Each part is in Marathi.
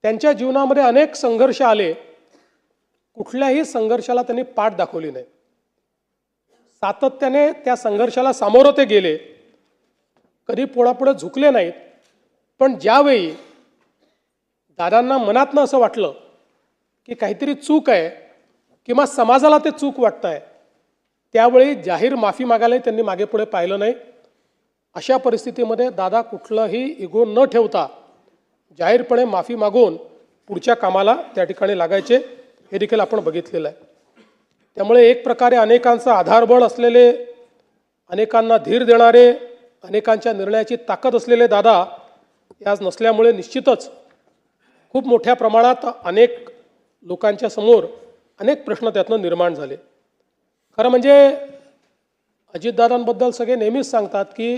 त्यांच्या जीवनामध्ये अनेक संघर्ष आले, कुठल्याही संघर्षाला त्यांनी पाठ दाखवली नाही. सातत्याने त्या संघर्षाला सामोरं ते गेले, कधी पोळापुढे झुकले नाहीत. पण ज्यावेळी दादांना मनातनं असं वाटलं की काहीतरी चूक आहे किंवा समाजाला ते चूक वाटतं आहे, त्यावेळी जाहीर माफी मागायलाही त्यांनी मागे पुढे पाहिलं नाही. अशा परिस्थितीमध्ये दादा कुठलाही इगो न ठेवता जाहीरपणे माफी मागून पुढच्या कामाला त्या ठिकाणी लागायचे, हे देखील आपण बघितलेलं आहे. त्यामुळे एक प्रकारे अनेकांचा आधारबळ असलेले, अनेकांना धीर देणारे, अनेकांच्या निर्णयाची ताकद असलेले दादा आज नसल्यामुळे निश्चितच खूप मोठ्या प्रमाणात अनेक लोकांच्या समोर अनेक प्रश्न त्यातनं निर्माण झाले. खरं म्हणजे अजितदादांबद्दल सगळे नेहमीच सांगतात की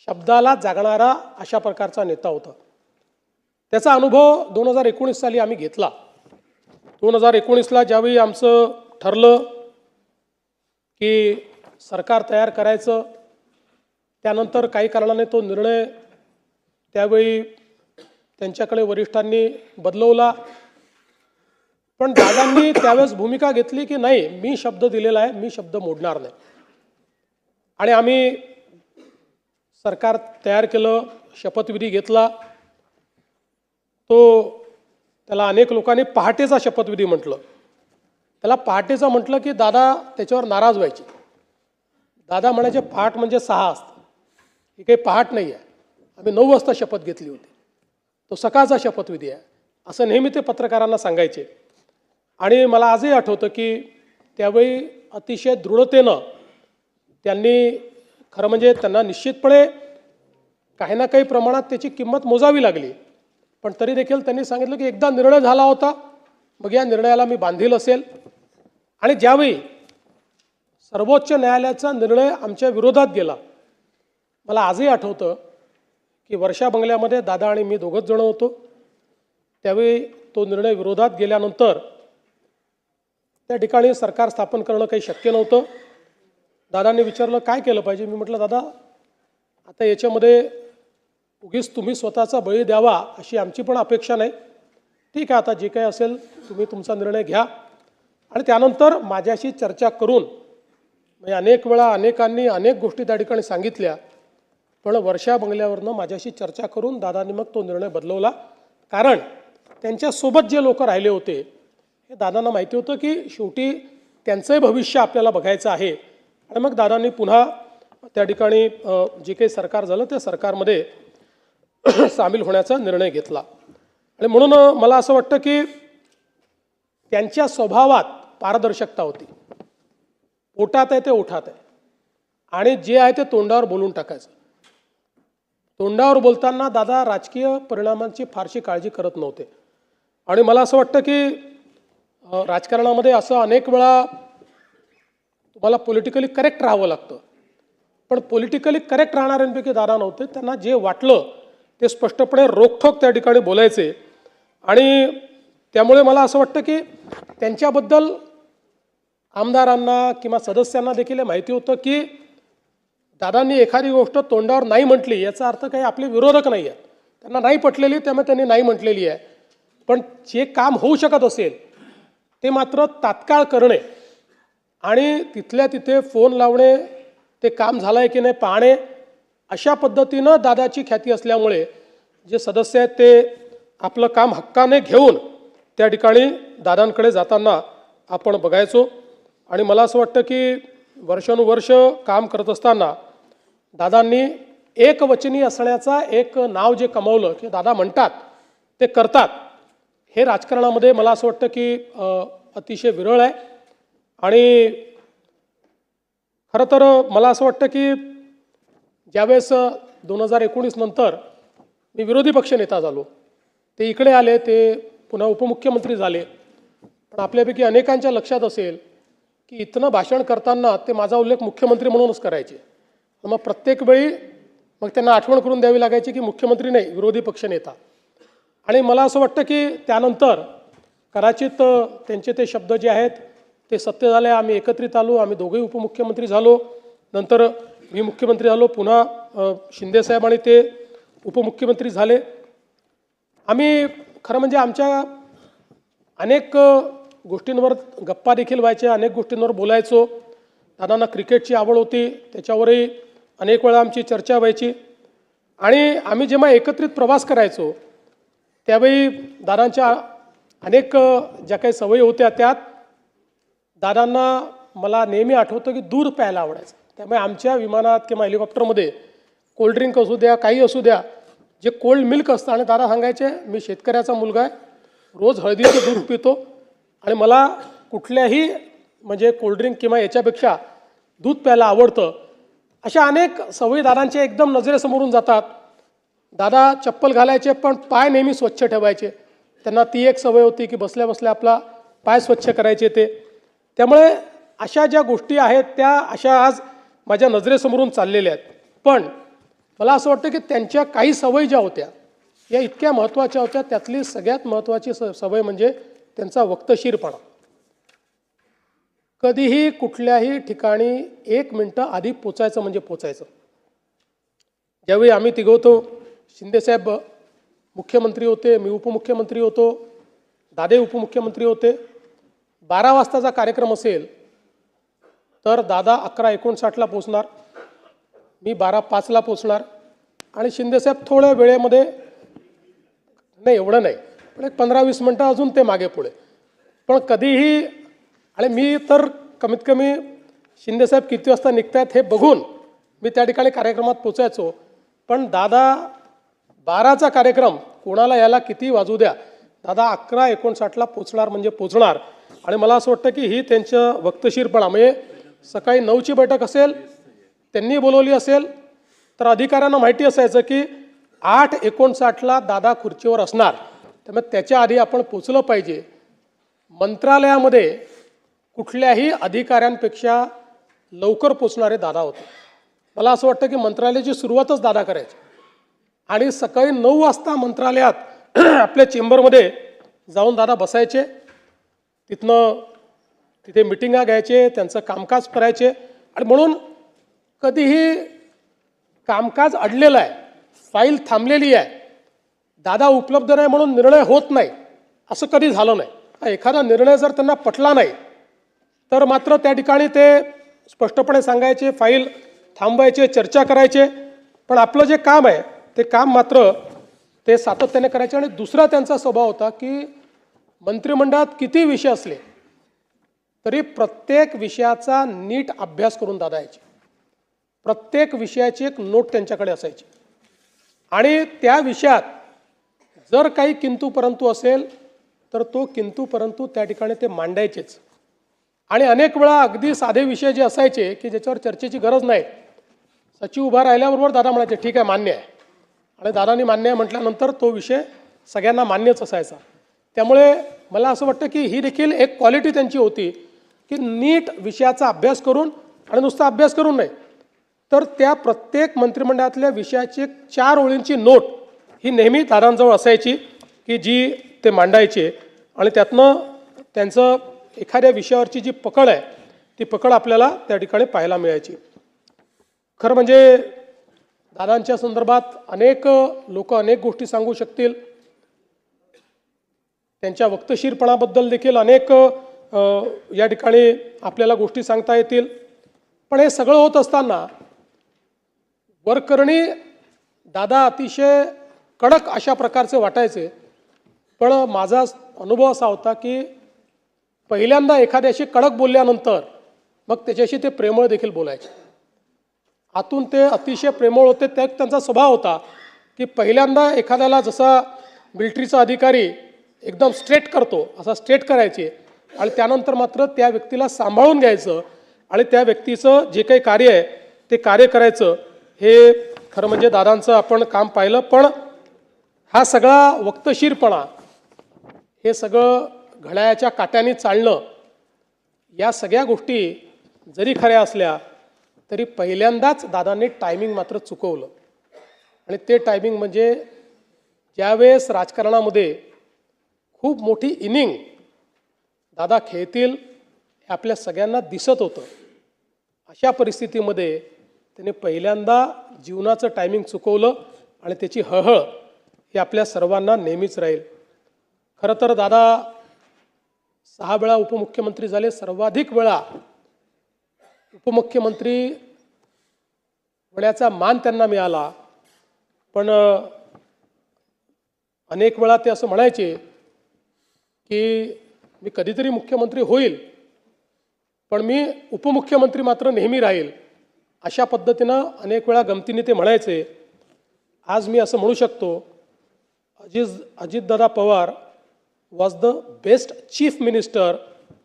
शब्दाला जागणारा अशा प्रकारचा नेता होता. त्याचा अनुभव 2019 साली आम्ही घेतला. 2019ला ज्यावेळी आमचं ठरलं की सरकार तयार करायचं, त्यानंतर काही कारणाने तो निर्णय त्यावेळी त्यांच्याकडे वरिष्ठांनी बदलवला. पण दादांनी त्यावेळेस भूमिका घेतली की नाही, मी शब्द दिलेला आहे, मी शब्द मोडणार नाही. आणि आम्ही सरकार तयार केलं, शपथविधी घेतला. त्याला अनेक लोकांनी पहाटेचा शपथविधी म्हटलं. त्याला पहाटेचा म्हटलं की दादा त्याच्यावर नाराज व्हायचे. दादा म्हणायचे पहाट म्हणजे 6 असतं, ही काही पहाट नाही आहे, आम्ही 9 वाजता शपथ घेतली होती, तो सकाळचा शपथविधी आहे, असं नेहमी ते पत्रकारांना सांगायचे. आणि मला आजही आठवतं की त्यावेळी अतिशय दृढतेनं त्यांनी, खरं म्हणजे त्यांना निश्चितपणे काही ना काही प्रमाणात त्याची किंमत मोजावी लागली, पण तरी देखील त्यांनी सांगितलं की एकदा निर्णय झाला होता, मग या निर्णयाला मी बांधील असेल. आणि ज्यावेळी सर्वोच्च न्यायालयाचा निर्णय आमच्या विरोधात गेला, मला आजही आठवतं की वर्षा बंगल्यामध्ये दादा आणि मी दोघंच जण होतो. त्यावेळी तो निर्णय विरोधात गेल्यानंतर त्या ठिकाणी सरकार स्थापन करणं काही शक्य नव्हतं. दादांनी विचारलं काय केलं पाहिजे. मी म्हटलं दादा आता याच्यामध्ये उगीच तुम्ही स्वतःचा बळी द्यावा अशी आमची पण अपेक्षा नाही. ठीक आहे, आता जे काही असेल तुम्ही तुमचा निर्णय घ्या. आणि त्यानंतर माझ्याशी चर्चा करून, म्हणजे अनेक वेळा अनेकांनी अनेक गोष्टी त्या ठिकाणी सांगितल्या, पण वर्षा बंगल्यावरनं माझ्याशी चर्चा करून दादांनी मग तो निर्णय बदलवला. कारण त्यांच्यासोबत जे लोक राहिले होते, हे दादांना माहिती होतं की शेवटी त्यांचंही भविष्य आपल्याला बघायचं आहे. आणि मग दादांनी पुन्हा त्या ठिकाणी जे काही सरकार झालं त्या सरकारमध्ये सामील होण्याचा निर्णय घेतला. आणि म्हणून मला असं वाटतं की त्यांच्या स्वभावात पारदर्शकता होती. पोटात आहे ते ओठात आहे, आणि जे आहे ते तोंडावर बोलून टाकायचं. तोंडावर बोलताना दादा राजकीय परिणामांची फारशी काळजी करत नव्हते. आणि मला असं वाटतं की राजकारणामध्ये असं अनेक वेळा तुम्हाला पॉलिटिकली करेक्ट राहावं लागतं, पण पॉलिटिकली करेक्ट राहणाऱ्यांपैकी दादा नव्हते. त्यांना जे वाटलं ते स्पष्टपणे रोखठोक त्या ठिकाणी बोलायचे. आणि त्यामुळे मला असं वाटतं की त्यांच्याबद्दल आमदारांना किंवा सदस्यांना देखील माहिती होतं की दादांनी एखादी गोष्ट तोंडावर नाही म्हटली याचा अर्थ काही आपले विरोधक नाही आहेत, त्यांना नाही पटलेली, त्यामुळे त्यांनी नाही म्हटलेली आहे. पण जे काम होऊ शकत असेल ते मात्र तात्काळ करणे आणि तिथल्या तिथे फोन लावणे, ते काम झालं आहे की नाही पाहणे, अशा पद्धतीनं दादाची ख्याती असल्यामुळे जे सदस्य आहेत ते आपलं काम हक्काने घेऊन त्या ठिकाणी दादांकडे जाताना आपण बघायचो. आणि मला असं वाटतं की वर्षानुवर्ष काम करत असताना दादांनी एकवचनी असण्याचा एक नाव जे कमावलं, की दादा म्हणतात ते करतात, हे राजकारणामध्ये मला असं वाटतं की अतिशय विरळ आहे. आणि खरं तर मला असं वाटतं की ज्यावेळेस 2019 नंतर मी विरोधी पक्षनेता झालो, ते इकडे आले, ते पुन्हा उपमुख्यमंत्री झाले. पण आपल्यापैकी अनेकांच्या लक्षात असेल की इथनं भाषण करताना ते माझा उल्लेख मुख्यमंत्री म्हणूनच करायचे. मग प्रत्येक वेळी मग त्यांना आठवण करून द्यावी लागायची की मुख्यमंत्री नाही, विरोधी पक्षनेता. आणि मला असं वाटतं की त्यानंतर कदाचित त्यांचे ते शब्द जे आहेत ते सत्य झाले. आम्ही एकत्रित आलो, आम्ही दोघेही उपमुख्यमंत्री झालो. नंतर मी मुख्यमंत्री झालो, पुन्हा शिंदेसाहेब आणि ते उपमुख्यमंत्री झाले. आम्ही खरं म्हणजे आमच्या अनेक गोष्टींवर गप्पा देखील व्हायच्या, अनेक गोष्टींवर बोलायचो. दादांना क्रिकेटची आवड होती, त्याच्यावरही अनेक वेळा आमची चर्चा व्हायची. आणि आम्ही जेव्हा एकत्रित प्रवास करायचो त्यावेळी दादांच्या अनेक ज्या काही सवयी होत्या त्यात दादांना मला नेहमी आठवतं की दूध प्यायला आवडायचं. त्यामुळे आमच्या विमानात किंवा हेलिकॉप्टरमध्ये कोल्ड्रिंक असू द्या, काही असू द्या, जे कोल्ड मिल्क असतं, आणि दादा सांगायचे मी शेतकऱ्याचा मुलगा आहे, रोज हळदीचं दूध पितो आणि मला कुठल्याही म्हणजे कोल्ड्रिंक किंवा याच्यापेक्षा दूध प्यायला आवडतं. अशा अनेक सवयी दादांच्या एकदम नजरेसमोरून जातात. दादा चप्पल घालायचे पण पाय नेहमी स्वच्छ ठेवायचे. त्यांना ती एक सवय होती की बसल्या बसल्या आपला पाय स्वच्छ करायचे ते. त्यामुळे अशा ज्या गोष्टी आहेत त्या अशा आज माझ्या नजरेसमोरून चाललेल्या आहेत. पण मला असं वाटतं की त्यांच्या काही सवयी ज्या होत्या या इतक्या महत्त्वाच्या होत्या. त्यातली सगळ्यात महत्त्वाची सवय म्हणजे त्यांचा वक्तशीरपणा. कधीही कुठल्याही ठिकाणी 1 मिनिटं आधी पोचायचं म्हणजे पोचायचं. ज्यावेळी आम्ही तिघवतो, शिंदेसाहेब मुख्यमंत्री होते, मी उपमुख्यमंत्री होतो, दादे उपमुख्यमंत्री होते. 12 वाजताचा कार्यक्रम असेल तर दादा 11:59ला पोचणार, मी 12:05ला पोचणार आणि शिंदेसाहेब थोड्या वेळेमध्ये, नाही एवढं नाही पण एक 15-20 मिनटं अजून ते मागे पुढे. पण कधीही, आणि मी तर कमीत कमी शिंदेसाहेब किती वाजता निघतायत हे बघून मी त्या ठिकाणी कार्यक्रमात पोचायचो. पण दादा 12चा कार्यक्रम कोणाला याला किती वाजू द्या, दादा 11:59ला पोचणार म्हणजे पोचणार. आणि मला असं वाटतं की ही त्यांचं वक्तशीरपणा, म्हणजे सकाळी 9ची बैठक असेल, त्यांनी बोलवली असेल तर अधिकाऱ्यांना माहिती असायचं की 8:59ला दादा खुर्चीवर असणार, त्यामुळे त्याच्या आधी आपण पोचलं पाहिजे. मंत्रालयामध्ये कुठल्याही अधिकाऱ्यांपेक्षा लवकर पोचणारे दादा होते. मला असं वाटतं की मंत्रालयाची सुरुवातच दादा करायची आणि सकाळी 9 वाजता मंत्रालयात आपल्या चेंबरमध्ये जाऊन दादा बसायचे. तिथे मिटिंगा घ्यायचे, त्यांचं कामकाज करायचे. आणि म्हणून कधीही कामकाज अडलेलं आहे, फाईल थांबलेली आहे, दादा उपलब्ध नाही म्हणून निर्णय होत नाही, असं कधी झालं नाही. एखादा निर्णय जर त्यांना पटला नाही तर मात्र त्या ठिकाणी ते स्पष्टपणे सांगायचे, फाईल थांबवायचे, चर्चा करायचे. पण आपलं जे काम आहे ते काम मात्र ते सातत्याने करायचे. आणि दुसरा त्यांचा स्वभाव होता की मंत्रिमंडळात किती विषय असले तरी प्रत्येक विषयाचा नीट अभ्यास करून दादा यायचे. प्रत्येक विषयाची एक नोट त्यांच्याकडे असायची आणि त्या विषयात जर काही किंतु परंतु असेल तर तो किंतु परंतु त्या ठिकाणी ते मांडायचेच. आणि अनेक वेळा अगदी साधे विषय जे असायचे की ज्याच्यावर चर्चेची गरज नाही, सचिव उभा राहिल्याबरोबर दादा म्हणायचे ठीक आहे मान्य आहे, आणि दादांनी मान्य आहे म्हटल्यानंतर तो विषय सगळ्यांना मान्यच असायचा. त्यामुळे मला असं वाटतं की ही देखील एक क्वालिटी त्यांची होती की नीट विषयाचा अभ्यास करून, आणि नुसता अभ्यास करून नाही तर त्या प्रत्येक मंत्रिमंडळातल्या विषयाची 4 ओळींची नोट ही नेहमी दादांजवळ असायची की जी ते मांडायचे. आणि त्यातनं त्यांचं एखाद्या विषयावरची जी पकड आहे ती पकड आपल्याला त्या ठिकाणी पाहायला मिळायची. खरं म्हणजे दादांच्या संदर्भात अनेक लोक अनेक गोष्टी सांगू शकतील. त्यांच्या वक्तशीरपणाबद्दल देखील अनेक या ठिकाणी आपल्याला गोष्टी सांगता येतील. पण हे सगळं होत असताना वरकरणी दादा अतिशय कडक अशा प्रकारचे वाटायचे. पण माझा अनुभव असा होता की पहिल्यांदा एखाद्याशी कडक बोलल्यानंतर मग त्याच्याशी ते प्रेमळ देखील बोलायचे. आतून ते अतिशय प्रेमळ होते. त्यात त्यांचा स्वभाव होता की पहिल्यांदा एखाद्याला जसा मिलिटरीचा अधिकारी एकदम स्ट्रेट करतो असा स्ट्रेट करायचे, आणि त्यानंतर मात्र त्या व्यक्तीला सांभाळून घ्यायचं आणि त्या व्यक्तीचं जे काही कार्य आहे ते कार्य करायचं. हे खरं म्हणजे दादांचं आपण काम पाहिलं. पण हा सगळा वक्तशीरपणा, हे सगळं घड्याळाच्या काट्याने चालणं, या सगळ्या गोष्टी जरी खऱ्या असल्या तरी पहिल्यांदाच दादांनी टायमिंग मात्र चुकवलं. आणि ते टायमिंग म्हणजे ज्यावेळेस राजकारणामध्ये खूप मोठी इनिंग दादा खेळतील हे आपल्या सगळ्यांना दिसत होतं. अशा परिस्थितीमध्ये त्याने पहिल्यांदा जीवनाचं टायमिंग चुकवलं आणि त्याची हळहळ हे आपल्या सर्वांना नेहमीच राहील. खरं तर दादा 6 वेळा उपमुख्यमंत्री झाले. सर्वाधिक वेळा उपमुख्यमंत्री होण्याचा मान त्यांना मिळाला. पण अनेक वेळा ते असं म्हणायचे की मी कधीतरी मुख्यमंत्री होईल, पण मी उपमुख्यमंत्री मात्र नेहमी राहील. अशा पद्धतीनं अनेक वेळा गमतीने ते म्हणायचे. आज मी असं म्हणू शकतो, Ajitdada Pawar was the best chief minister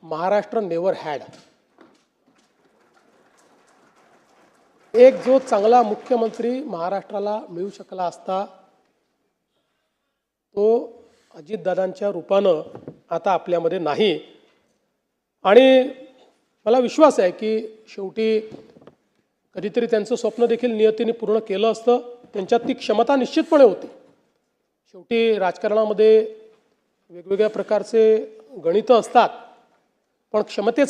Maharashtra never had. एक जो चांगला मुख्यमंत्री महाराष्ट्राला मिळू शकला असता तो अजितदादांच्या रूपानं आता आपल्यामध्ये नाही. आणि मला विश्वास आहे की शेवटी कधीतरी त्यांचं स्वप्न देखील नियतीने पूर्ण केलं असतं. त्यांच्यात ती क्षमता निश्चितपणे होती. शेवटी राजकारणामध्ये वेगवेगळ्या प्रकारचे गणितं असतात, पण क्षमतेचा